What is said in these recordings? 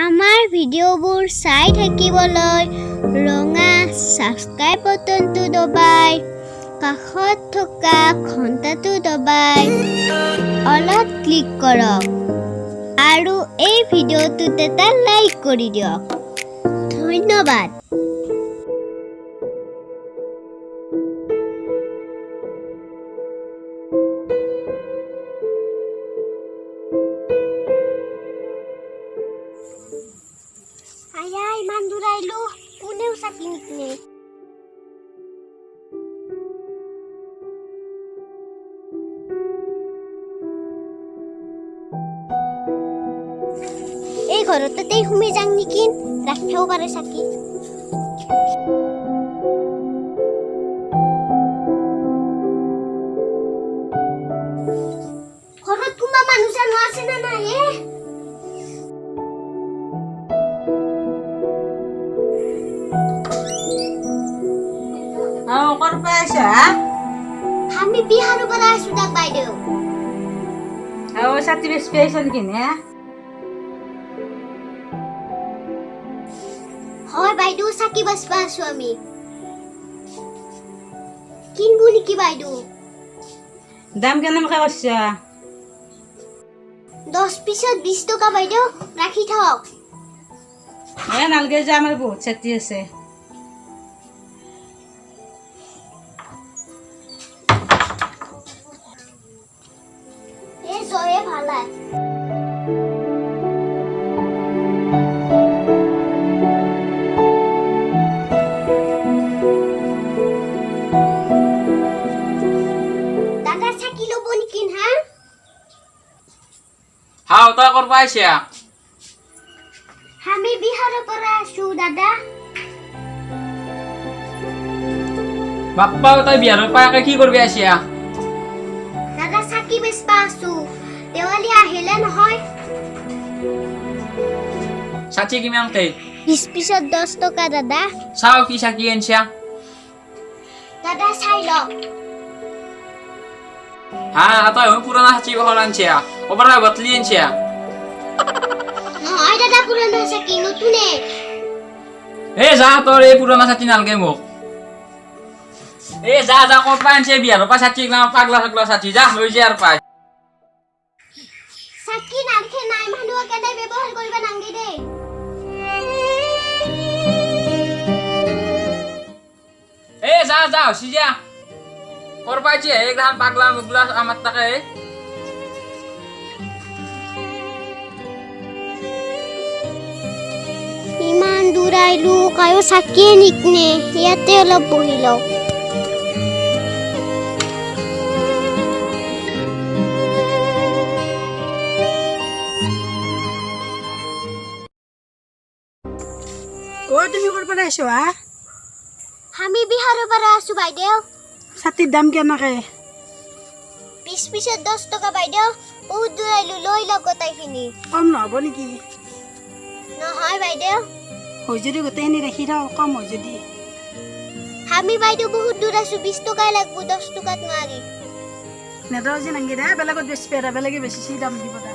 আমাৰ ভিডিঅ'বোৰ চাই থাকিবলৈ ৰঙা সাবস্ক্ৰাইব বাটনটো দবাই কাষত থকা ঘণ্টাটো দবাই অলপ ক্লিক কৰক আৰু এই ভিডিঅ'টোত এটা লাইক কৰি দিয়ক ধন্যবাদ। Ayay, manduray lo. Punew sa kinik ni. এই ঘৰতেই সোমাই যাং নেকি ৰাখিব পাৰে চাকি ঘৰত কোনোবা মানুহ জানো আছে না নাই আমি বিহাৰৰ পৰা আছো দাক বাইদেউ সাথী বেশ পেয়েছেন কিনে হয় বাইদেউ চাকি বাছবা আছো আমি কিনবো নেকি বাইদেউ দাম কেনেকৈ কৈছা 10 পিছত 20 টকা বাইদেউ ৰাখি থক নালগে যে আমাৰ বহুত ছাতি আছে জয়ে ভালাই দাদা চাকি লব নেকি হা হাও তই কৰ পাইছা আমি বিহাৰৰ পৰা আছো দাদা বাপ্পা তই বিহাৰৰ পৰা কি কৰবি আছিয়া দাদা চাকি বেছবা আছো দেৱালী আহিলে নহয় চাচি কিমান কে 20 পিছত 10 টকা দাদা চাও কি চাকি আনছা দাদা চাই ল হা তই পুৰণা চাচি বহল আনছা ওপৰা বদলি আনছা নহয় দাদা পুৰণা চাকি নতুনে এ যা তোৰ এই পুৰণা চাচি নালগে মোক এ যা যা ক'ত পাই আনছে বিহাৰৰ পৰা চাচি পাগলা পাগলা চাচি যা লৈ যা আৰু পাই চাকি নালখে নাই মানুহ কেনে ব্যৱহাৰ কৰিবা নাংগে দে এ যা যা হসি যা ক'ৰ পাইছে একধান পাগলা মুগলা আমাৰ তাকে ইমান দূৰ আইলো কায়ো চাকিয়ে নিকনে ইয়াতে অলপ বহি লওঁ তুমি ক'ৰ পৰা আহিছো হা আমি বিহাৰৰ পৰা আছো বাইদেউ ছাতিৰ দাম কেনেকে 20 পিছত 10 টকা বাইদেউ বহুত দূৰ আইলো লৈ লওক গোটাইখিনি কম নহ'ব নেকি নহয় বাইদেউ হৈ যদি গোটেইখিনি ৰাখি থওঁ কম হৈ যদি আমি বাইদেউ বহুত দূৰ আছো 20 টকাই লাগব 10 টকাত নোৱাৰি নেদাও যে নাংগে দে বেলেগত বেছি পেৰা বেলেগে বেছি দাম দিব দা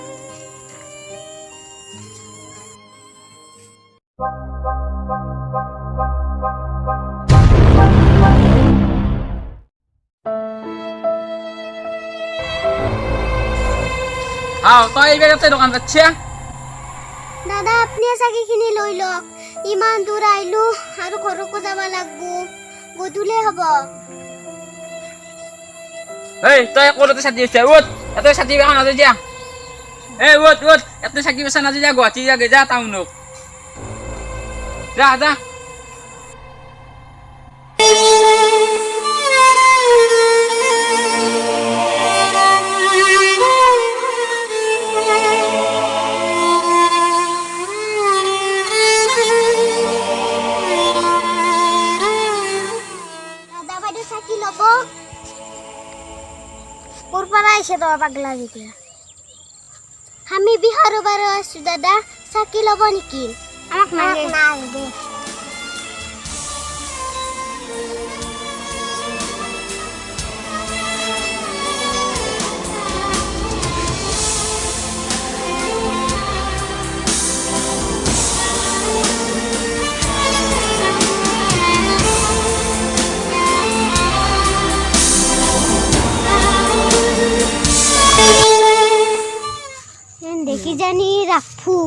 হাও তই এইবাৰ দোকান পাচ্ছা দাদা আপনি চাকিখিনি লৈ লওক ইমান দূৰ আইলো আৰু ঘৰকো যাব লাগব গধূলি হ'ব এই তই ক'তে চাতি আছে উঠ এত চাতি বেখা নাযায় যা এই উঠ উঠ এত চাকি বেচা নাযায় যা গুৱাহাটী যাগে যা টাউনক যা যা চাকি লব কোৰ পৰা আহিছে তো পাগলা যেতিয়া আমি বিহাৰৰ পৰা আছো দাদা চাকি লব নেকি আমাক নালাগে ৰাখো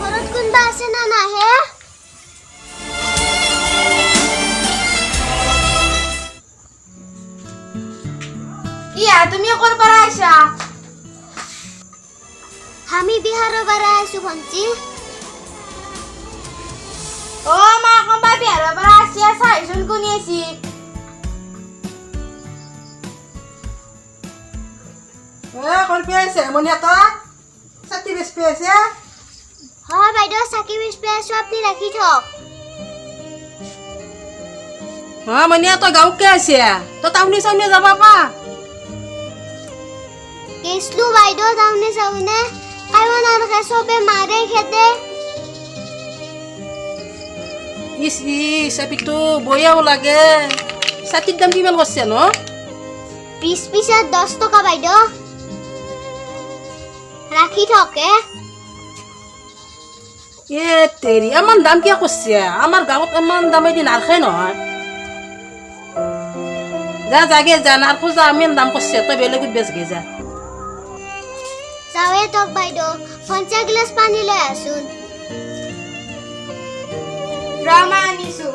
ঘৰত কোনোবা আছে না নাহে ইয়া তুমি ক'ৰ পৰা আইছা আমি বিহাৰৰ পৰা আইছো ভন্টি অ মা কোনবা বিহাৰৰ পৰা আছি চাইছোন কোনি আছি কৰপি আছে মনিয়াতা ছাতি বেচপি আছে হয় বাইদেউ চাকি বিস্পে আছো আপুনি ৰাখি থওক মনিয়া তই গাঁৱকে আছে তই টাউনে চাউনে যাবা পা কেছলো বাইদেউ টাউনে চাউনে কাইবা নাথাকে চবে মাৰে খেদে ইচ ইচ এপিটো বয়াও লাগে ছাতিৰ দাম কিমান কৰিছে ন 20 পিছত 10 টকা বাইদেউ ৰাখি থকে এ তেৰি ইমান দাম কিয় কৰিছে আমাৰ গাঁৱত ইমান দাম এদিন নাৰখে নহয় যা যাগে যা নাৰখো যা ইমান দাম কৰিছে তই বেলেগত বেচগে যা যাওয়ে থক বাইদেউ 50 গিলাচ পানী লৈ আছোন ৰামা আনিছো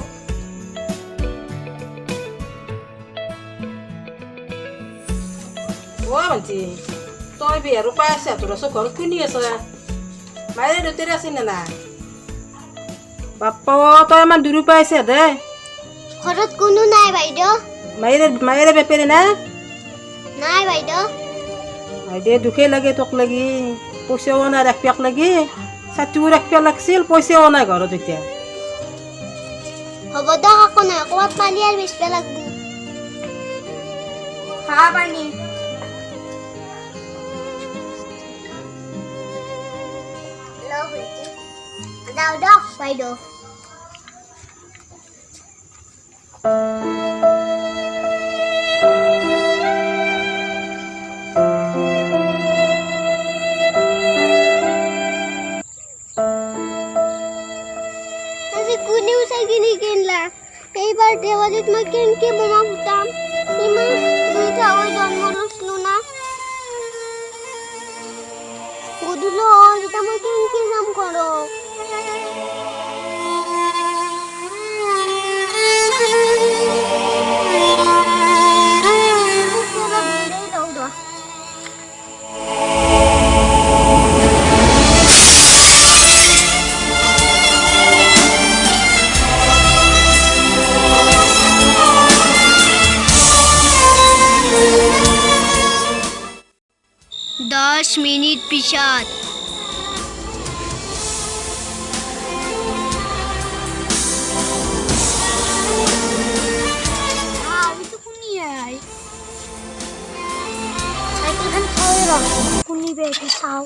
অ ভণ্টি তই বিহাৰো পাই আছা তোৰ চব ঘৰত কোনি আছে মায়েৰে দেউতাৰে আছে নে নাই বাপ্পা তই ইমান দূৰ পাই আছা দে ঘৰত কোনো নাই বাইদেউ মায়েৰে বেপাৰী না নাই বাইদেউ দে দুখে লাগে তোক লাগি পইচাও নাই ৰাখিবাক লাগি ছাতিও ৰাখিব লাগিছিল পইচাও নাই ঘৰত এতিয়া হ'ব দক আকৌ নাই ক'ৰবাত পানী আৰু বেচবা লাগব খা পানী দাও দক বাইদেউ আজি কোনেও চাকি নিকিনলা এইবাৰ দেৱালীত মই কেনেকে বোমা ফুটাম ইমান দুইটা হৈ জন্ম লৈছিলো না গধূলি হ'ল এতিয়া মই কেনেকে যাম ঘৰত মিনিট পিছত কুনি বেটি চাও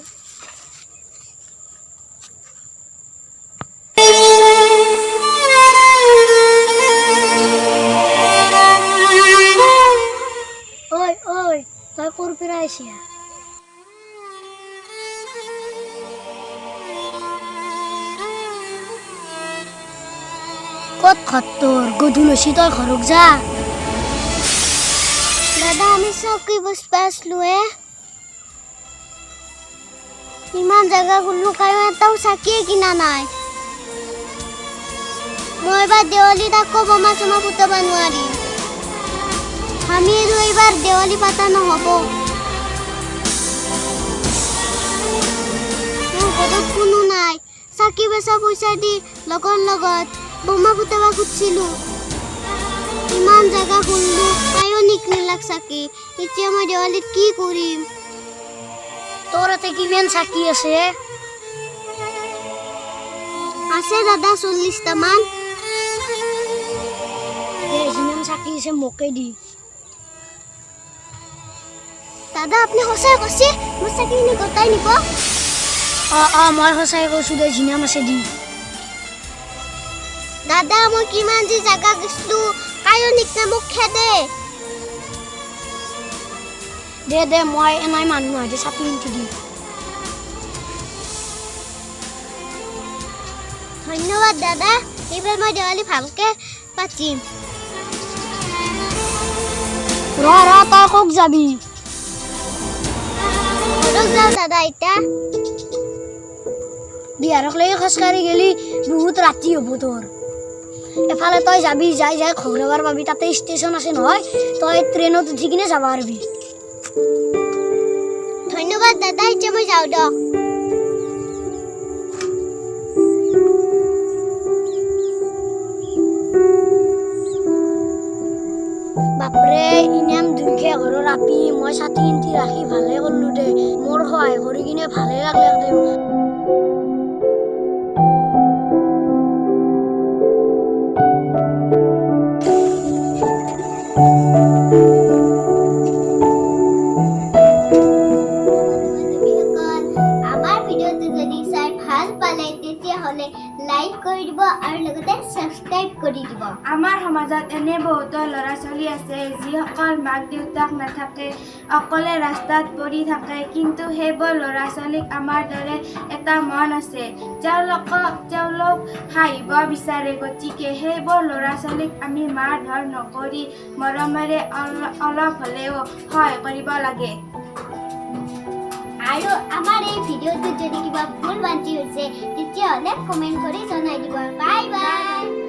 ঐ তই ক'ৰ পৰা আহিছা ক'ত খত্তৰ গধূলি তই ঘৰক যা দাদা আমি চকী বসবা আছিলো ইমান জায়গা গুলো কায়ো এটাও চাকিয়ে কিনা নাই মই এবাৰ দেৱালীত আকৌ বোমা চমা ফুটাব নোৱাৰিম আমি আৰু এইবাৰ দেৱালী পাতা নহ'ব মোৰ ঘৰত কোনো নাই চাকি বেচা পইচা দি লগৰ লগত বোমা ফুটাব খুজিছিলো ইমান জায়গা ঘূৰিলো কায়ো নিকিনিলাক চাকি এতিয়া মই দেৱালীত কি কৰিম তোৰ তাতে কিমান চাকি আছে দাদা 40টা মান যিমান চাকি আছে মোকে দি দাদা আপুনি সঁচাই কৈছে মোৰ চাকিখিনি গোটাই নিব মই সঁচাই কৈছো দে যিমান আছে দি দাদা মই কিমান যে জাগা গৈছিলো কায়ো নিকনে মোক খেদে দে মই এনাই মানুহ আহি চাকি নিকি দি ধন্যবাদ দাদা এইবাৰ মই দেৱালী ভালকে পাতিম ৰ তই ক'ক যাবি ঘৰত যাওঁ দাদা এতিয়া বিহাৰক লৈ খোজকাঢ়ি গেলি বহুত ৰাতি হ'ব তোৰ এফালে তই যাবি যাই যাই ঘূৰাবাৰ পাবি তাতে ষ্টেচন আছে নহয় তই ট্ৰেইনত উঠি কিনে যাব পাৰিবি ধন্যবাদ দাদা এতিয়া মই যাওঁ দিয়ক বাপৰে ইনাম দুখে ঘৰৰ আপি মই ছাতি কিনি ৰাখি ভালে কৰিলো দে মোৰ সহায় কৰি কিনে ভালে লাগলে দে আমাৰ ভিডিঅ'টো যদি চাই ভাল পালে তেতিয়াহ'লে লাইক কৰি দিব আৰু লগতে ছাবস্ক্ৰাইব কৰি দিব আমাৰ সমাজত এনে বহুতো ল'ৰা ছোৱালী আছে যিসকল মাক দেউতাক নাথাকে অকলে ৰাস্তাত পৰি থাকে কিন্তু সেইবোৰ ল'ৰা ছোৱালীক আমাৰ দৰে এটা মন আছে তেওঁলোক হাঁহিব বিচাৰে গতিকে সেইবোৰ ল'ৰা ছোৱালীক আমি মাৰ ধৰ নকৰি মৰমেৰে অলপ হ'লেও সহায় কৰিব লাগে আৰু আমাৰ এই ভিডিঅ'টোত যদি কিবা ভুল ভ্ৰান্তি হৈছে তেতিয়াহ'লে কমেণ্ট কৰি জনাই দিব বাই বাই